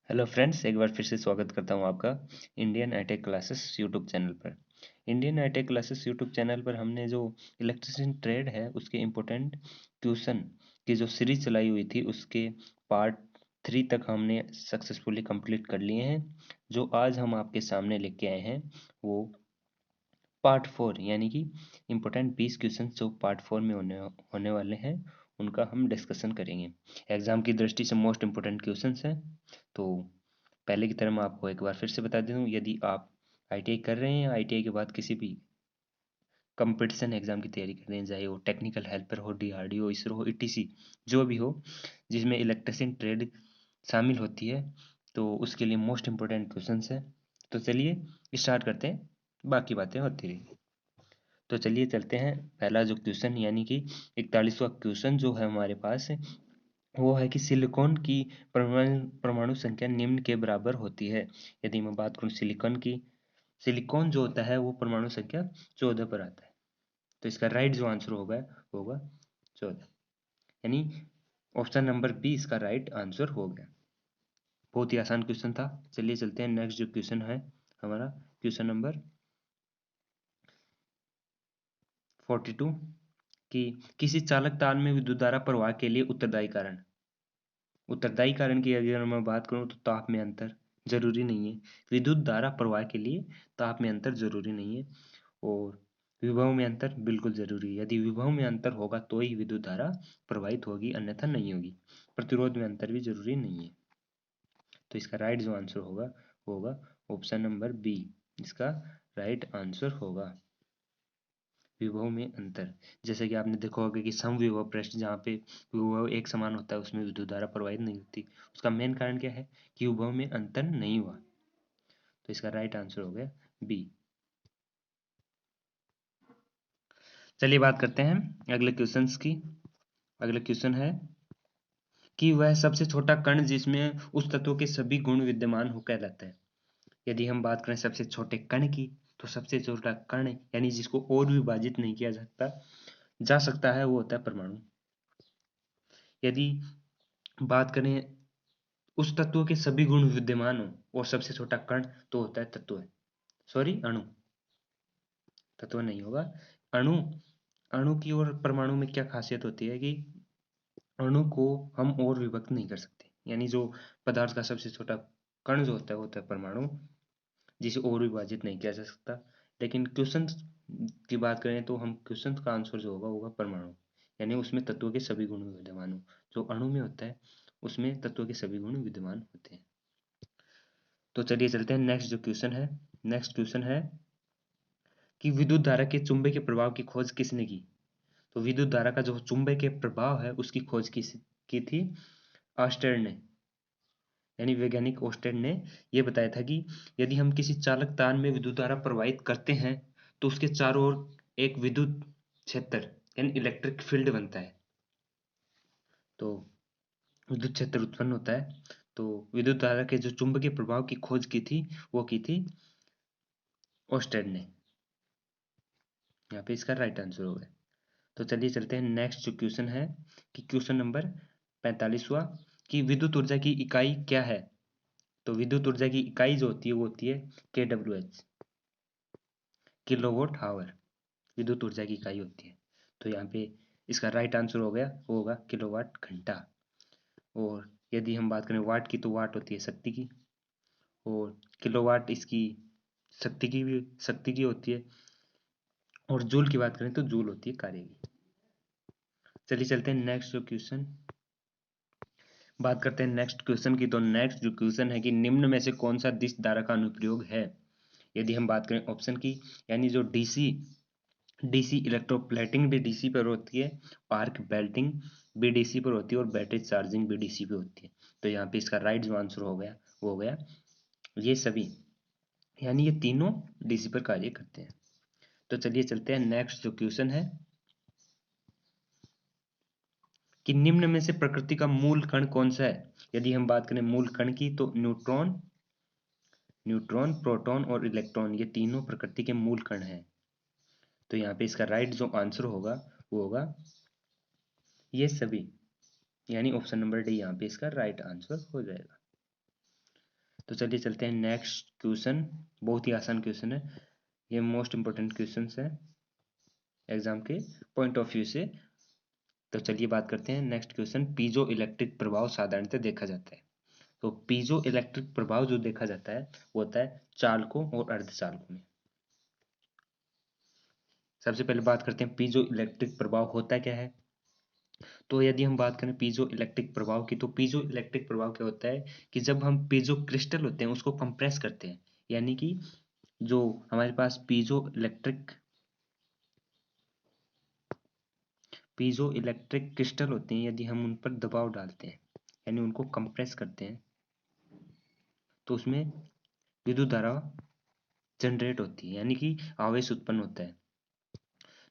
Hello friends, एक बार फिर से स्वागत करता हूं आपका Indian iTech classes YouTube channel पर। Indian iTech classes YouTube channel पर हमने जो इलेक्ट्रिशियन ट्रेड है उसके इम्पोर्टेंट ट्यूशन की जो सीरीज चलाई हुई थी उसके पार्ट 3 तक हमने सक्सेसफुली कंप्लीट कर लिए हैं। जो आज हम आपके सामने लेके आए हैं वो पार्ट 4 यानी कि इम्पोर्टेंट 20 क्वेश्चन जो पार्ट 4 में होने वाले हैं उनका हम डिस्कशन करेंगे। एग्जाम की दृष्टि से मोस्ट इम्पोर्टेंट क्वेश्चंस हैं। तो पहले की तरह मैं आपको एक बार फिर से बता दूं, यदि आप आईटीआई कर रहे हैं या आईटीआई के बाद किसी भी कंपटीशन एग्जाम की तैयारी कर रहे हैं, चाहे वो टेक्निकल हेल्पर हो, डीआरडीओ, इसरो हो, ईटीसी जो भी हो जिसमें इलेक्ट्रिशियन ट्रेड शामिल होती है, तो उसके लिए मोस्ट इम्पोर्टेंट क्वेश्चंस है। तो चलिए स्टार्ट करते हैं, बाकी बातें होती रही। तो चलिए चलते हैं। पहला जो क्वेश्चन यानी कि 41वां क्वेश्चन जो है हमारे पास, वो है कि सिलिकॉन की परमाणु परमाणु संख्या निम्न के बराबर होती है। यदि मैं बात करूं सिलिकॉन की, सिलिकॉन जो होता है वो परमाणु संख्या 14 पर आता है। तो इसका राइट जो आंसर होगा होगा 14, यानी ऑप्शन नंबर बी इसका राइट आंसर हो गया। बहुत ही आसान क्वेश्चन था। चलिए चलते हैं नेक्स्ट जो क्वेश्चन है हमारा, क्वेश्चन नंबर 42 कि किसी चालक तार में विद्युत धारा प्रवाह के लिए उत्तरदायी कारण की अगर मैं बात करूं तो ताप में अंतर जरूरी नहीं है। विद्युत धारा प्रवाह के लिए ताप में अंतर जरूरी नहीं है, और विभव में अंतर बिल्कुल जरूरी है। यदि विभव में अंतर होगा तो ही विद्युत धारा प्रवाहित होगी, अन्यथा नहीं होगी। प्रतिरोध में अंतर भी जरूरी नहीं है। तो इसका राइट जो आंसर होगा होगा ऑप्शन नंबर बी, इसका राइट आंसर होगा विभव में अंतर। जैसे कि आपने देखा होगा कि समविभव पृष्ठ जहाँ पे विभव एक समान होता है उसमें विद्युत धारा प्रवाहित नहीं होती। उसका मेन कारण क्या है कि विभव में अंतर नहीं हुआ। तो इसका राइट आंसर हो गया बी। चलिए बात करते हैं अगले क्वेश्चंस की। अगला क्वेश्चन है कि वह सबसे छोटा कण जिसमें उस तत्व के सभी गुण विद्यमान हो कहलाता है। यदि हम बात करें सबसे छोटे कण की, तो सबसे छोटा कण यानी जिसको और विभाजित नहीं किया जा सकता है वो होता है परमाणु। यदि बात करें उस तत्व के सभी गुण विद्यमान हो और सबसे छोटा कण, तो होता है तत्व, सॉरी अणु। तत्व नहीं होगा, अणु। अणु की और परमाणु में क्या खासियत होती है कि अणु को हम और विभक्त नहीं कर सकते, यानी जो पदार्थ का सबसे छोटा कण जो होता है वो होता है परमाणु, जिसे और विभाजित नहीं किया जा सकता। लेकिन क्वेश्चन की बात करें तो हम क्वेश्चन का आंसर जो होगा होगा परमाणु, यानी उसमें तत्व के सभी गुण विद्यमान हो। जो अणु में होता है उसमें तत्व के सभी गुण विद्यमान होते हैं। तो चलिए चलते हैं नेक्स्ट जो क्वेश्चन है। नेक्स्ट क्वेश्चन है कि विद्युत धारा के चुंबकीय प्रभाव की खोज किसने की। तो विद्युत धारा का जो चुंबकीय प्रभाव है उसकी खोज की थी ऑस्टेड ने, यानी वैज्ञानिक ऑस्टेड ने यह बताया था कि यदि हम किसी चालक तार में विद्युत धारा प्रवाहित करते हैं तो उसके चारों ओर एक विद्युत क्षेत्र यानी इलेक्ट्रिक फील्ड बनता है। तो विद्युत क्षेत्र उत्पन्न होता है। तो विद्युत धारा के जो चुंबकीय प्रभाव की खोज की थी वो की थी ऑस्टेड ने। यहाँ पे इसका राइट आंसर होगा। तो चलिए चलते हैं नेक्स्ट जो क्वेश्चन है कि क्वेश्चन नंबर 45वां कि विद्युत ऊर्जा की इकाई क्या है। तो विद्युत ऊर्जा की इकाई जो होती है वो होती है KWH, किलोवाट आवर, विद्युत ऊर्जा की इकाई होती है। तो यहाँ पे इसका राइट आंसर हो गया वो होगा किलोवाट घंटा। और यदि हम बात करें वाट की, तो वाट होती है शक्ति की, और किलोवाट इसकी शक्ति की होती है, और जूल की बात करें तो जूल होती है कार्य की। चलिए चलते हैं नेक्स्ट जो क्वेश्चन, बात करते हैं नेक्स्ट क्वेश्चन की। तो नेक्स्ट जो क्वेश्चन है कि निम्न में से कौन सा दिश धारा का अनुप्रयोग है। यदि हम बात करें ऑप्शन की, यानी जो डीसी डीसी इलेक्ट्रोप्लेटिंग भी डीसी पर होती है, आर्क बेल्टिंग भी डीसी पर होती है, और बैटरी चार्जिंग भी डीसी पे होती है। तो यहाँ पे इसका राइट जो आंसर हो गया वो हो गया ये सभी, यानी ये तीनों डीसी पर कार्य करते हैं। तो चलिए चलते हैं नेक्स्ट जो क्वेश्चन है कि निम्न में से प्रकृति का मूल कण कौन सा है। यदि हम बात करें मूल कण की, तो न्यूट्रॉन, प्रोटॉन और इलेक्ट्रॉन, ये तीनों प्रकृति के मूल कण हैं। तो यहाँ पे इसका राइट जो आंसर होगा वो होगा ये सभी, यानी ऑप्शन नंबर डी यहाँ पे इसका राइट आंसर हो जाएगा। तो चलिए चलते हैं नेक्स्ट क्वेश्चन। बहुत ही आसान क्वेश्चन है, ये मोस्ट इंपोर्टेंट क्वेश्चन है एग्जाम के पॉइंट ऑफ व्यू से। तो चलिए बात करते हैं नेक्स्ट क्वेश्चन। पीजो इलेक्ट्रिक प्रभाव साधारणतः देखा जाता है। तो पीजो इलेक्ट्रिक प्रभाव जो देखा जाता है वो होता है चालकों और अर्धचालकों में। सबसे पहले बात करते हैं पीजो इलेक्ट्रिक प्रभाव होता क्या है। तो यदि हम बात करें पीजो इलेक्ट्रिक प्रभाव की, तो पीजो इलेक्ट्रिक प्रभाव क्या होता है कि जब हम पीजो क्रिस्टल होते हैं उसको कंप्रेस करते हैं, यानी कि जो हमारे पास पीजो इलेक्ट्रिक क्रिस्टल होते हैं, यदि हम उन पर दबाव डालते हैं यानी उनको कंप्रेस करते हैं, तो उसमें विद्युत धारा जनरेट होती है, यानी कि आवेश उत्पन्न होता है।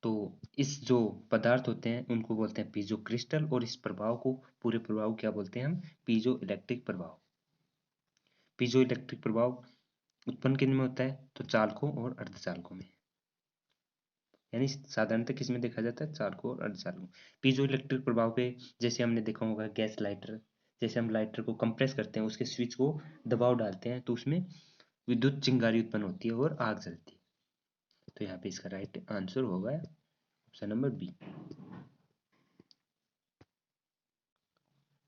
तो इस जो पदार्थ होते हैं उनको बोलते हैं पीजो क्रिस्टल, और इस प्रभाव को, पूरे प्रभाव को क्या बोलते हैं हम, पीजो इलेक्ट्रिक प्रभाव। पीजो इलेक्ट्रिक प्रभाव उत्पन्न किन में होता है, तो चालकों और अर्धचालकों में, यानी साधारणतः किस में देखा जाता है, चालकों और अर्धचालकों। पीजो इलेक्ट्रिक प्रभाव पे जैसे हमने देखा होगा गैस लाइटर, जैसे हम लाइटर को कंप्रेस करते हैं, उसके स्विच को दबाव डालते हैं तो उसमें विद्युत चिंगारी उत्पन्न होती है और आग जलती है। तो यहाँ पे इसका राइट आंसर होगा ऑप्शन नंबर बी।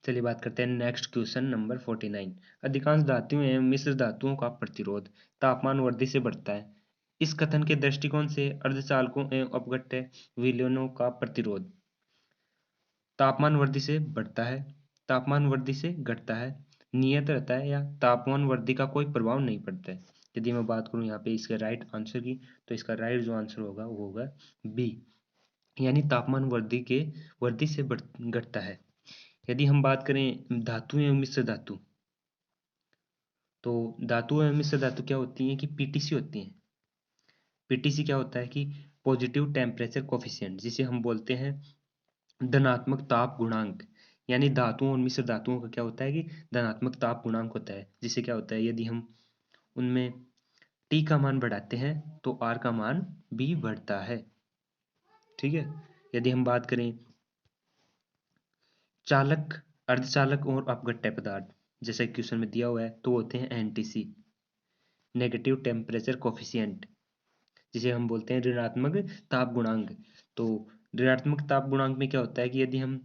चलिए बात करते हैं नेक्स्ट क्वेश्चन नंबर 49। अधिकांश धातुओं एवं मिश्र धातुओं का प्रतिरोध तापमान वृद्धि से बढ़ता है। इस कथन के दृष्टिकोण से अर्धचालकों एवं अपघट्य विलयनों का प्रतिरोध तापमान वृद्धि से बढ़ता है, तापमान वृद्धि से घटता है, नियत रहता है, या तापमान वृद्धि का कोई प्रभाव नहीं पड़ता है। यदि मैं बात करूं यहाँ पे इसके राइट आंसर की, तो इसका राइट जो आंसर होगा वो होगा बी, यानी तापमान वृद्धि से घटता है। यदि हम बात करें धातु एवं मिश्र धातु, तो धातु एवं मिश्र धातु क्या होती है कि पीटीसी होती है। पीटीसी क्या होता है कि पॉजिटिव टेम्परेचर कोफिशिएंट, जिसे हम बोलते हैं धनात्मक ताप गुणांक। यानी धातुओं और मिश्र धातुओं का क्या होता है कि धनात्मक ताप गुणांक होता है, जिससे क्या होता है यदि हम उनमें टी का मान बढ़ाते हैं तो आर का मान भी बढ़ता है। ठीक है। यदि हम बात करें चालक, अर्धचालक और अपघट्य पदार्थ, जैसे क्वेश्चन में दिया हुआ है, तो होते हैं एनटीसी, नेगेटिव टेम्परेचर कोफिशिएंट, जिसे हम बोलते हैं ऋणात्मक ताप गुणांक। तो ऋणात्मक ताप गुणांक में क्या होता है कि यदि हम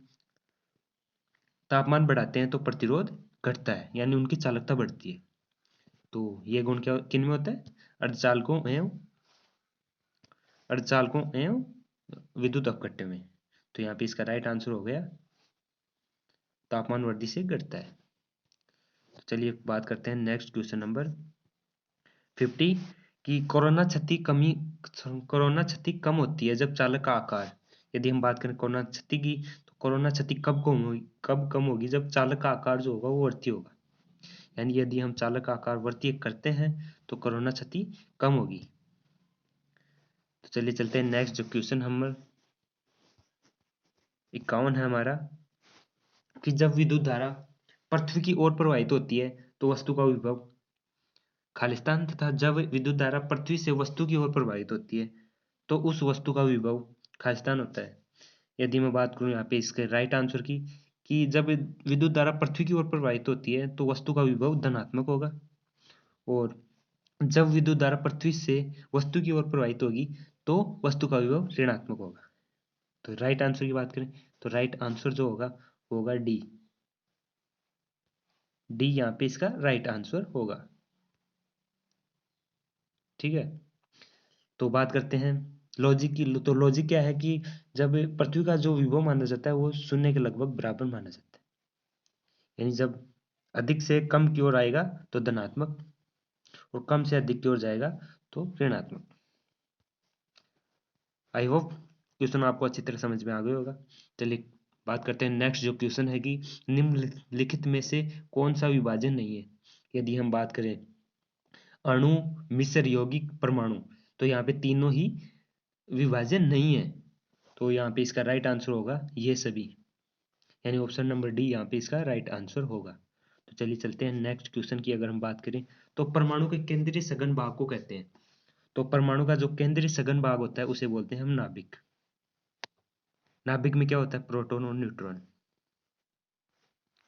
तापमान बढ़ाते हैं तो प्रतिरोध घटता है, यानी उनकी चालकता बढ़ती है। तो ये गुण क्या किन में होता है, अर्धचालकों एवं विद्युत अपघट्य में। तो यहाँ पे इसका राइट आंसर हो गया तापमान वृद्धि से घटता है। तो चलिए बात करते हैं नेक्स्ट क्वेश्चन नंबर 50 कि कोरोना क्षति कम होती है जब चालक का आकार, यदि हम बात करें कोरोना क्षति की, तो कोरोना क्षति कब कम होगी, जब चालक का आकार जो होगा वो वर्ती होगा। यानी यदि हम चालक का आकार वर्ती करते हैं तो कोरोना क्षति कम होगी। तो चलिए चलते हैं नेक्स्ट जो क्वेश्चन नंबर 51 है हमारा, कि जब विद्युत धारा पृथ्वी की ओर प्रवाहित होती है तो वस्तु का विभव खालिस्तान, तथा जब विद्युत धारा पृथ्वी से वस्तु की ओर प्रवाहित होती है तो उस वस्तु का विभव खालिस्तान होता है। यदि मैं बात करूं यहाँ पे इसके राइट आंसर की, कि जब विद्युत धारा पृथ्वी की ओर प्रवाहित होती है तो वस्तु का विभव धनात्मक होगा, और जब विद्युत धारा पृथ्वी से वस्तु की ओर प्रवाहित होगी तो वस्तु का विभव ऋणात्मक होगा। तो राइट आंसर की बात करें तो राइट आंसर जो होगा डी। डी यहाँ पे इसका राइट आंसर होगा। ठीक है। तो बात करते हैं लॉजिक की। तो लॉजिक क्या है कि जब पृथ्वी का जो विभव माना जाता है वो शून्य के लगभग बराबर माना जाता है, यानी जब अधिक से कम की ओर आएगा तो धनात्मक, और कम से अधिक की ओर जाएगा तो ऋणात्मक। आई होप क्वेश्चन आपको अच्छी तरह समझ में आ गया होगा। चलिए बात करते हैं नेक्स्ट जो क्वेश्चन है कि निम्नलिखित में से कौन सा विभाजन नहीं है। यदि हम बात करें अणु, मिश्र, यौगिक, परमाणु, तो यहाँ पे तीनों ही विभाजन नहीं है। तो यहाँ पे इसका राइट आंसर होगा ये सभी, यानी ऑप्शन नंबर डी यहाँ पे इसका राइट आंसर होगा। तो चलिए चलते हैं नेक्स्ट क्वेश्चन की। अगर हम बात करें तो परमाणु के केंद्रीय सघन भाग को कहते हैं। तो परमाणु का जो केंद्रीय सघन भाग होता है उसे बोलते हैं हम नाभिक। नाभिक में क्या होता है, प्रोटॉन और न्यूट्रॉन।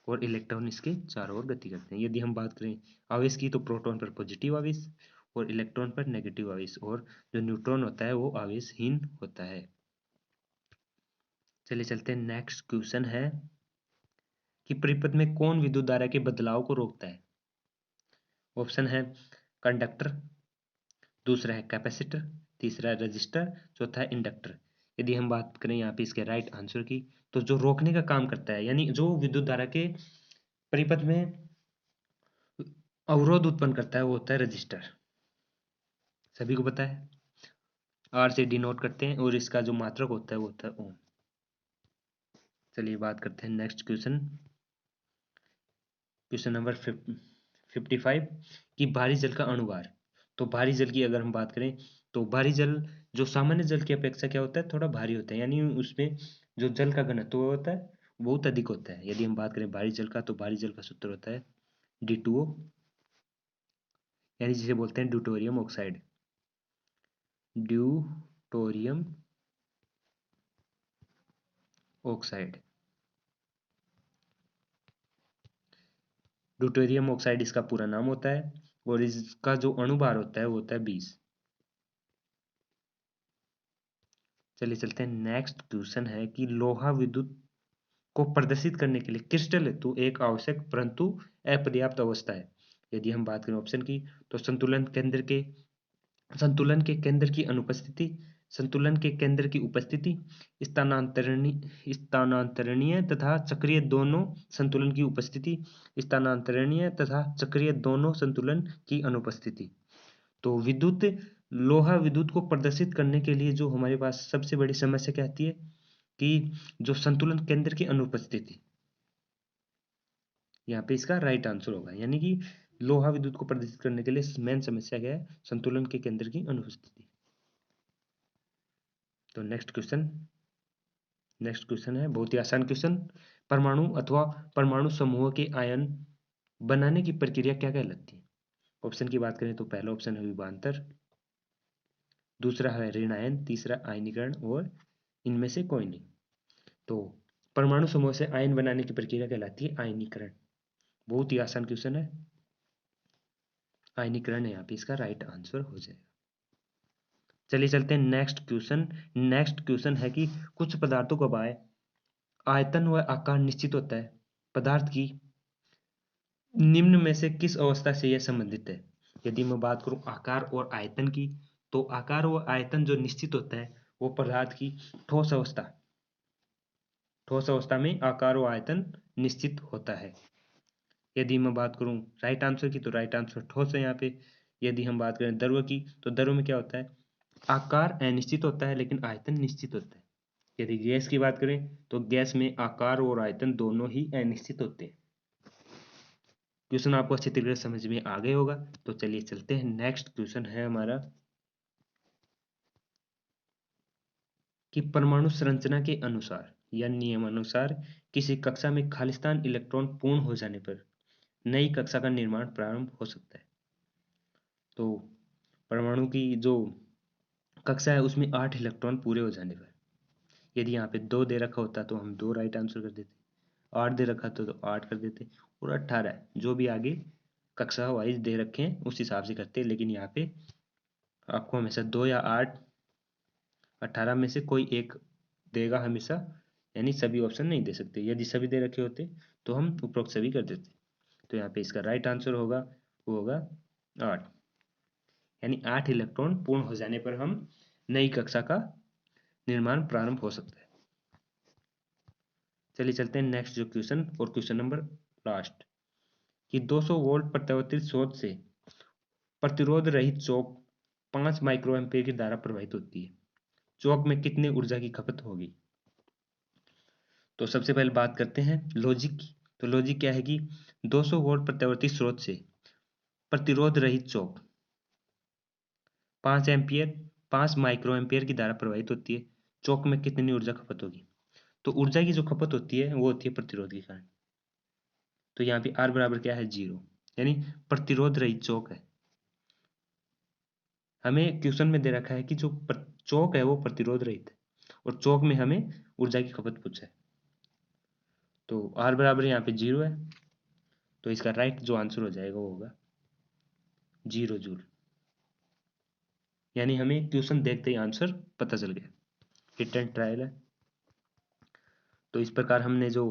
और इलेक्ट्रॉन इसके चारों ओर गति करते हैं। यदि हम बात करें आवेश की तो प्रोटॉन पर पॉजिटिव आवेश और इलेक्ट्रॉन पर नेगेटिव आवेश, और जो न्यूट्रॉन होता है वो आवेशहीन होता है। चलिए चलते हैं, नेक्स्ट क्वेश्चन है कि परिपथ में कौन विद्युत धारा के बदलाव को रोकता है? ऑप्शन है कंडक्टर, दूसरा है कैपेसिटर, तीसरा है रजिस्टर, चौथा है इंडक्टर। यदि हम बात करें यहाँ पे इसके राइट आंसर की, तो जो रोकने का काम करता है, यानी जो विद्युत धारा के परिपथ में अवरोध उत्पन्न करता है, वो होता है रजिस्टर। सभी को पता है, आर से डिनोट करते हैं, और इसका जो मात्रक होता है वो होता है ओम। चलिए बात करते हैं नेक्स्ट क्वेश्चन, क्वेश्चन नंबर 55 कि भारी जल का अणुभार। तो भारी जल की अगर हम बात करें तो भारी जल जो सामान्य जल की अपेक्षा क्या होता है, थोड़ा भारी होता है, यानी उसमें जो जल का घनत्व होता है बहुत अधिक होता है। यदि हम बात करें भारी जल का, तो भारी जल का सूत्र होता है D2O, यानी जिसे बोलते हैं deuterium oxide. Deuterium oxide, deuterium oxide इसका पूरा नाम होता है, और इसका जो अणुभार होता है वो होता है 20। चलिए चलते हैं, नेक्स्ट क्वेश्चन है कि लोहा विद्युत को प्रदर्शित करने के लिए क्रिस्टल हेतु एक आवश्यक परंतु अपर्याप्त अवस्था है। यदि हम बात करें ऑप्शन की, तो संतुलन के केंद्र की अनुपस्थिति, संतुलन के केंद्र की उपस्थिति, स्थानांतरणीय तथा चक्रीय दोनों संतुलन की उपस्थिति, स्थानांतरणीय तथा चक्रीय दोनों संतुलन की अनुपस्थिति। तो लोहा विद्युत को प्रदर्शित करने के लिए जो हमारे पास सबसे बड़ी समस्या क्या आती है कि जो संतुलन केंद्र की अनुपस्थिति, यहाँ पे इसका राइट आंसर होगा, यानी कि लोहा विद्युत को प्रदर्शित करने के लिए मेन समस्या क्या है, संतुलन के केंद्र की अनुपस्थिति। तो नेक्स्ट क्वेश्चन है बहुत ही आसान क्वेश्चन, परमाणु अथवा परमाणु समूह के आयन बनाने की प्रक्रिया क्या कहलाती है? ऑप्शन की बात करें तो पहला ऑप्शन है विभवांतर, दूसरा है ऋणायन, तीसरा आयनीकरण, और इनमें से कोई नहीं। तो परमाणु समूह से आयन बनाने की प्रक्रिया कहलाती है आयनीकरण। बहुत ही आसान क्वेश्चन है, आयनीकरण यहाँ पे इसका राइट आंसर हो जाएगा। चलिए चलते हैं नेक्स्ट क्वेश्चन है कि कुछ पदार्थों का आयतन व आकार निश्चित होता है, पदार्थ की निम्न में से किस अवस्था से यह संबंधित है? यदि मैं बात करूं आकार और आयतन की, तो आकार व आयतन जो निश्चित होता है वो पदार्थ की ठोस अवस्था में आकार व आयतन निश्चित होता है। यदि मैं बात करूं राइट आंसर की, तो राइट आंसर ठोस है यहाँ पे। यदि हम बात करें द्रव की, तो द्रव में क्या होता है, आकार अनिश्चित होता है लेकिन आयतन निश्चित होता है। यदि गैस की बात करें तो गैस में आकार और आयतन दोनों ही अनिश्चित होते हैं। क्वेश्चन आपको अच्छी तरीके से समझ में आ गए होगा। तो चलिए चलते हैं, नेक्स्ट क्वेश्चन है हमारा कि परमाणु संरचना के अनुसार या नियमानुसार किसी कक्षा में खालिस्तान इलेक्ट्रॉन पूर्ण हो जाने पर नई कक्षा का निर्माण प्रारंभ हो सकता है। तो परमाणु की जो कक्षा है उसमें 8 इलेक्ट्रॉन पूरे हो जाने पर, यदि यहाँ पे 2 दे रखा होता तो हम 2 राइट आंसर कर देते, 8 दे रखा तो 8 कर देते, और 18 जो भी आगे कक्षा वाइज दे रखे हैं उस हिसाब से करते। लेकिन यहाँ पे आपको हमेशा 2 या 8, 18 में से कोई एक देगा हमेशा, यानी सभी ऑप्शन नहीं दे सकते। यदि सभी दे रखे होते तो हम उपरोक्त सभी कर देते। तो यहाँ पे इसका राइट आंसर होगा, वो होगा 8, यानी 8 इलेक्ट्रॉन पूर्ण हो जाने पर हम नई कक्षा का निर्माण प्रारंभ हो सकता है। चलिए चलते हैं नेक्स्ट जो क्वेश्चन, और क्वेश्चन नंबर लास्ट, कि 200 वोल्ट प्रत्यावर्तित स्रोत से प्रतिरोध रहित चौक 5 माइक्रो एम्पीयर की धारा प्रवाहित होती है, चौक में कितने ऊर्जा की खपत होगी? तो सबसे पहले बात करते हैं लॉजिक की। तो लॉजिक क्या है कि 200 वोल्ट प्रत्यावर्ती स्रोत से प्रतिरोध रहित चौक 5 माइक्रो एम्पियर की धारा प्रवाहित होती है, चौक में कितनी ऊर्जा खपत होगी? तो ऊर्जा की जो खपत होती है वो होती है प्रतिरोध के कारण। तो यहाँ पे आर बराबर क्या है, 0, यानी प्रतिरोध रहित चौक है। हमें क्वेश्चन में दे रखा है कि जो चौक है वो प्रतिरोध रहित है, और चौक में हमें ऊर्जा की खपत पूछा है। तो R बराबर यहाँ पे 0 है, तो इसका राइट जो आंसर हो जाएगा वो होगा 0 जूल। यानी हमें क्वेश्चन देखते ही आंसर पता चल गया। हिट एंड ट्रायल है। तो इस प्रकार हमने जो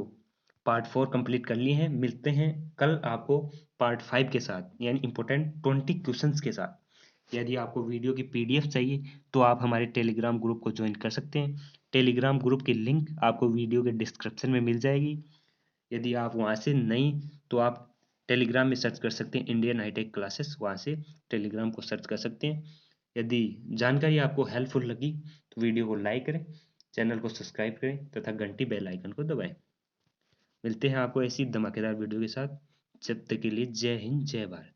पार्ट 4 कंप्लीट कर लिए हैं। मिलते हैं कल आपको पार्ट 5 के साथ, यानी इंपॉर्टेंट 20 क्वेश्चंस के साथ। यदि आपको वीडियो की पीडीएफ चाहिए तो आप हमारे टेलीग्राम ग्रुप को ज्वाइन कर सकते हैं। टेलीग्राम ग्रुप की लिंक आपको वीडियो के डिस्क्रिप्शन में मिल जाएगी। यदि आप वहाँ से नहीं तो आप टेलीग्राम में सर्च कर सकते हैं इंडियन हाईटेक क्लासेस, वहाँ से टेलीग्राम को सर्च कर सकते हैं। यदि जानकारी आपको हेल्पफुल लगी तो वीडियो को लाइक करें, चैनल को सब्सक्राइब करें तथा घंटी बेल आइकन को दबाएं। मिलते हैं आपको ऐसी धमाकेदार वीडियो के साथ। जब तक के लिए जय हिंद जय भारत।